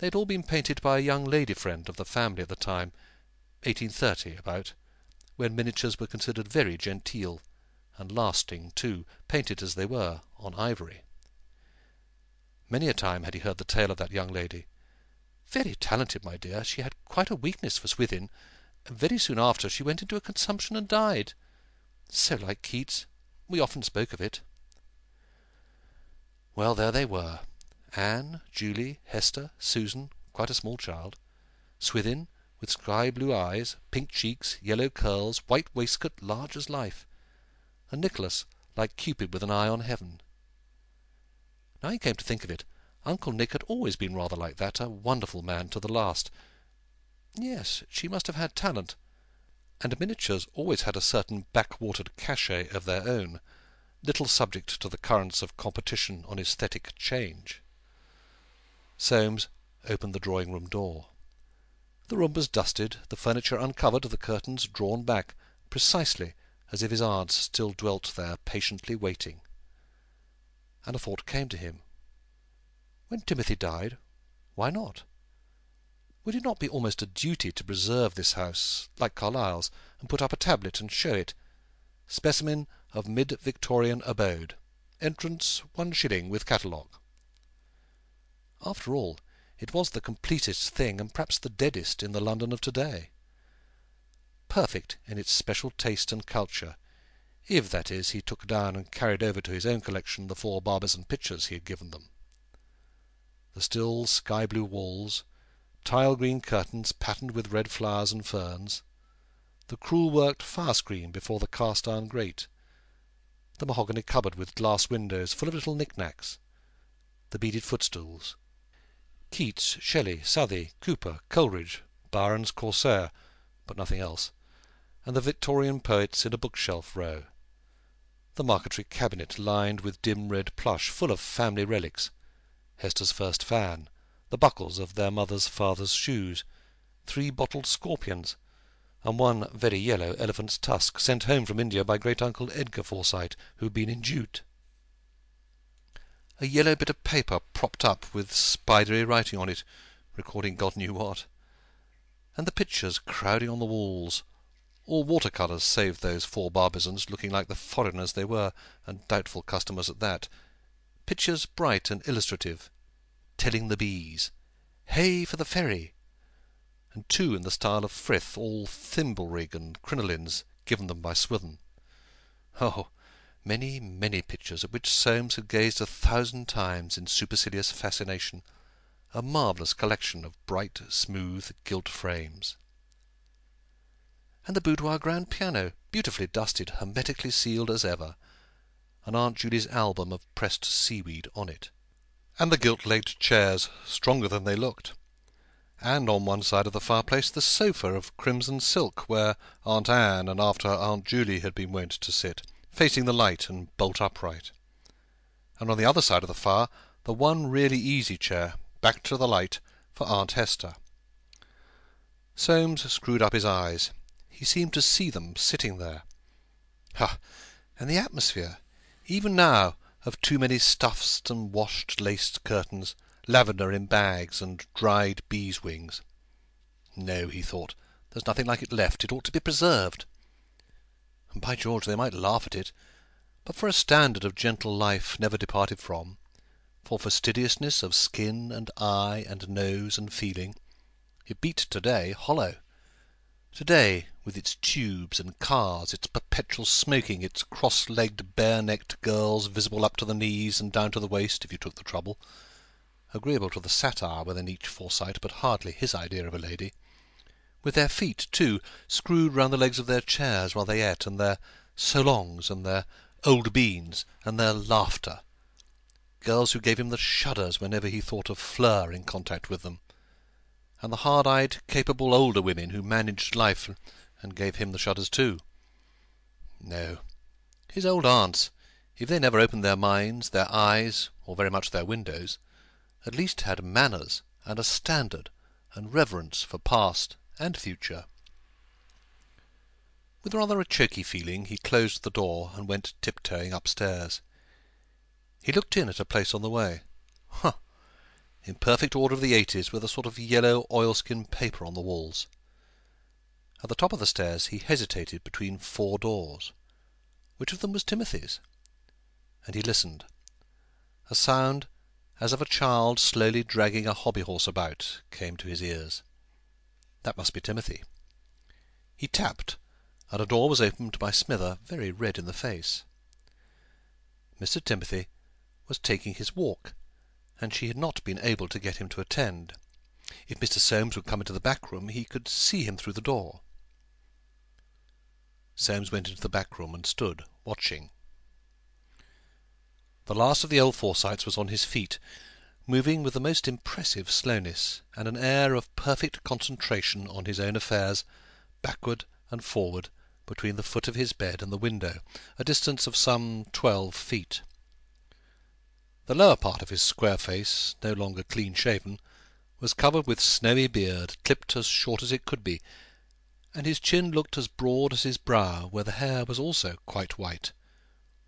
They had all been painted by a young lady friend of the family at the time, 1830 about, when miniatures were considered very genteel, and lasting too, painted as they were, on ivory. Many a time had he heard the tale of that young lady. Very talented, my dear. She had quite a weakness for Swithin, and very soon after she went into a consumption and died. So like Keats. We often spoke of it. Well, there they were. Anne, Julie, Hester, Susan, quite a small child, Swithin, with sky-blue eyes, pink cheeks, yellow curls, white waistcoat large as life, and Nicholas like Cupid with an eye on heaven. Now he came to think of it, Uncle Nick had always been rather like that, a wonderful man to the last. Yes, she must have had talent, and miniatures always had a certain backwatered cachet of their own, little subject to the currents of competition on aesthetic change. Soames opened the drawing-room door. The room was dusted, the furniture uncovered, the curtains drawn back, precisely as if his aunts still dwelt there patiently waiting. And a thought came to him. When Timothy died, why not? Would it not be almost a duty to preserve this house, like Carlyle's, and put up a tablet and show it? Specimen of mid-Victorian abode. Entrance 1 shilling with catalogue. After all, it was the completest thing, and perhaps the deadest, in the London of to-day. Perfect in its special taste and culture, if, that is, he took down and carried over to his own collection the 4 Barbizon pictures he had given them. The still sky-blue walls, tile-green curtains patterned with red flowers and ferns, the crewel-worked fire-screen before the cast-iron grate, the mahogany cupboard with glass windows full of little knick-knacks, the beaded footstools, Keats, Shelley, Southey, Cooper, Coleridge, Byron's Corsair, but nothing else, and the Victorian poets in a bookshelf row, the marquetry cabinet lined with dim red plush full of family relics, Hester's first fan, the buckles of their mother's father's shoes, 3 bottled scorpions, and 1 very yellow elephant's tusk sent home from India by great-uncle Edgar Forsyte, who had been in jute. A yellow bit of paper propped up with spidery writing on it, recording God knew what, and the pictures crowding on the walls, all water-colours save those 4 Barbizons, looking like the foreigners they were, and doubtful customers at that, pictures bright and illustrative, telling the bees, "Hey for the ferry," and 2 in the style of Frith, all thimble rig and crinolines, given them by Swithin. Oh, many, many pictures at which Soames had gazed 1,000 times in supercilious fascination, a marvellous collection of bright, smooth, gilt frames. And the boudoir grand piano, beautifully dusted, hermetically sealed as ever, and Aunt Julie's album of pressed seaweed on it, and the gilt-legged chairs, stronger than they looked, and on one side of the fireplace the sofa of crimson silk where Aunt Anne and after Aunt Julie had been wont to sit, facing the light and bolt upright, and on the other side of the fire the one really easy chair, back to the light, for Aunt Hester. Soames screwed up his eyes. He seemed to see them sitting there. Ha! And the atmosphere, even now, of too many stuffed and washed laced curtains, lavender in bags, and dried bees' wings. No, he thought, there's nothing like it left. It ought to be preserved. And by George, they might laugh at it, but for a standard of gentle life never departed from, for fastidiousness of skin and eye and nose and feeling, it beat to-day hollow. To-day, with its tubes and cars, its perpetual smoking, its cross-legged, bare-necked girls visible up to the knees and down to the waist, if you took the trouble, agreeable to the satire within each Forsyte, but hardly his idea of a lady, with their feet, too, screwed round the legs of their chairs while they ate, and their so-longs, and their old beans, and their laughter, girls who gave him the shudders whenever he thought of Fleur in contact with them, and the hard-eyed, capable older women who managed life and gave him the shudders too. No, his old aunts, if they never opened their minds, their eyes, or very much their windows, at least had manners and a standard and reverence for past and future. With rather a choky feeling he closed the door and went tiptoeing upstairs. He looked in at a place on the way. Huh! in perfect order of the 80s, with a sort of yellow oilskin paper on the walls. At the top of the stairs he hesitated between 4 doors. Which of them was Timothy's? And he listened. A sound, as of a child slowly dragging a hobby-horse about, came to his ears. That must be Timothy. He tapped, and a door was opened by Smither, very red in the face. Mr. Timothy was taking his walk, and she had not been able to get him to attend. If Mr. Soames would come into the back room, he could see him through the door. Soames went into the back room and stood, watching. The last of the old Forsytes was on his feet, moving with the most impressive slowness, and an air of perfect concentration on his own affairs, backward and forward, between the foot of his bed and the window, a distance of some 12 feet. The lower part of his square face, no longer clean-shaven, was covered with snowy beard, clipped as short as it could be, and his chin looked as broad as his brow, where the hair was also quite white,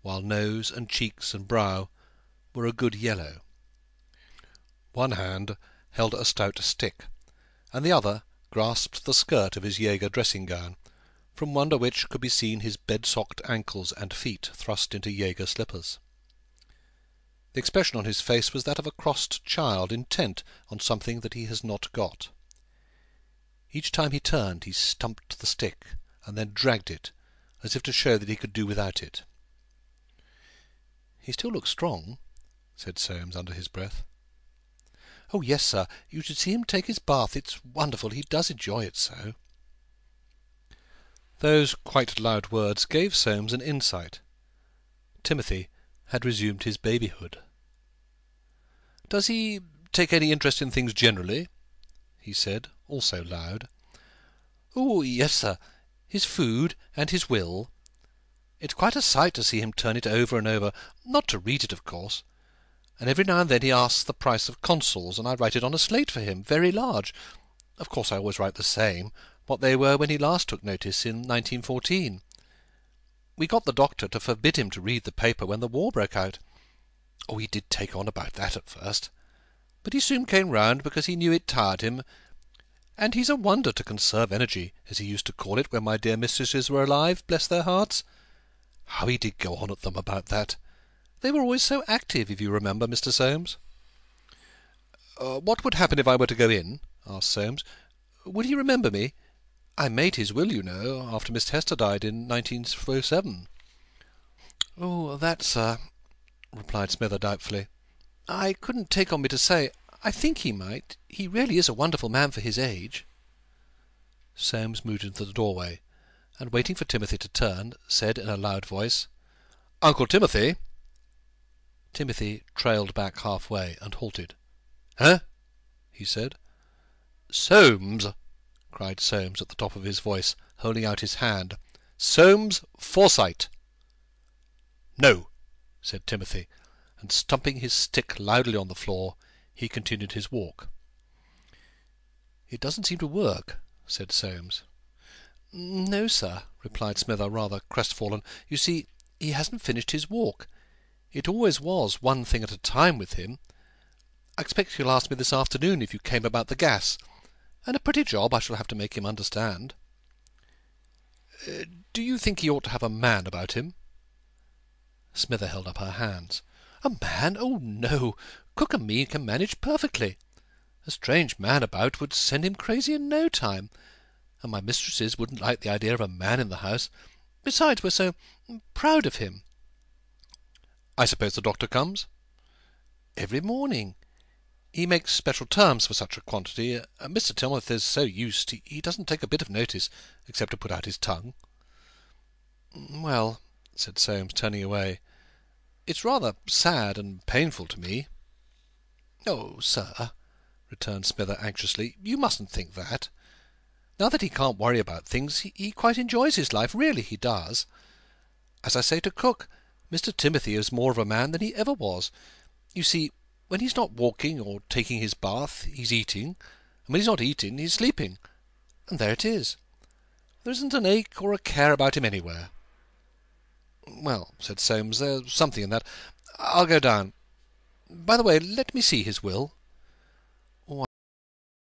while nose and cheeks and brow were a good yellow. One hand held a stout stick, and the other grasped the skirt of his Jaeger dressing-gown, from under which could be seen his bed-socked ankles and feet thrust into Jaeger slippers. The expression on his face was that of a crossed child intent on something that he has not got. Each time he turned he stumped the stick, and then dragged it, as if to show that he could do without it. "He still looks strong," said Soames under his breath. "Oh, yes, sir. You should see him take his bath. It's wonderful. He does enjoy it so." Those quite loud words gave Soames an insight. Timothy had resumed his babyhood. "Does he take any interest in things generally?" he said, also loud. "Oh, yes, sir. His food and his will. It's quite a sight to see him turn it over and over, not to read it, of course. And every now and then he asks the price of consols, and I write it on a slate for him, very large. Of course I always write the same, what they were when he last took notice in 1914. We got the doctor to forbid him to read the paper when the war broke out. Oh, he did take on about that at first, but he soon came round, because he knew it tired him, and he's a wonder to conserve energy, as he used to call it when my dear mistresses were alive, bless their hearts. How he did go on at them about that! They were always so active, if you remember, Mr. Soames." "What would happen if I were to go in?" asked Soames. "Would he remember me? I made his will, you know, after Miss Hester died in 1907. "Oh, that, sir," replied Smither doubtfully. "I couldn't take on me to say. I think he might. He really is a wonderful man for his age." Soames moved into the doorway, and waiting for Timothy to turn, said in a loud voice, "Uncle Timothy!" Timothy trailed back half-way and halted. "Huh?" he said. "Soames!" cried Soames at the top of his voice, holding out his hand. "Soames Forsyte!" "No," said Timothy, and stumping his stick loudly on the floor, he continued his walk. "It doesn't seem to work," said Soames. "No, sir," replied Smither, rather crestfallen. "You see, he hasn't finished his walk. It always was one thing at a time with him. I expect he'll ask me this afternoon if you came about the gas, and a pretty job I shall have to make him understand." "Do you think he ought to have a man about him?" Smither held up her hands. "A man? Oh, no! Cook and me can manage perfectly. A strange man about would send him crazy in no time, and my mistresses wouldn't like the idea of a man in the house. Besides, we're so proud of him." "I suppose the doctor comes?" "Every morning. He makes special terms for such a quantity. Mr. Timothy's so used, he doesn't take a bit of notice, except to put out his tongue." "Well," said Soames, turning away, "it's rather sad and painful to me." "Oh, sir," returned Smither anxiously, "you mustn't think that. Now that he can't worry about things, he quite enjoys his life, really he does. As I say to cook, Mr. Timothy is more of a man than he ever was. You see, when he's not walking or taking his bath, he's eating, and when he's not eating, he's sleeping. And there it is. There isn't an ache or a care about him anywhere." "Well," said Soames, "there's something in that. I'll go down. By the way, let me see his will."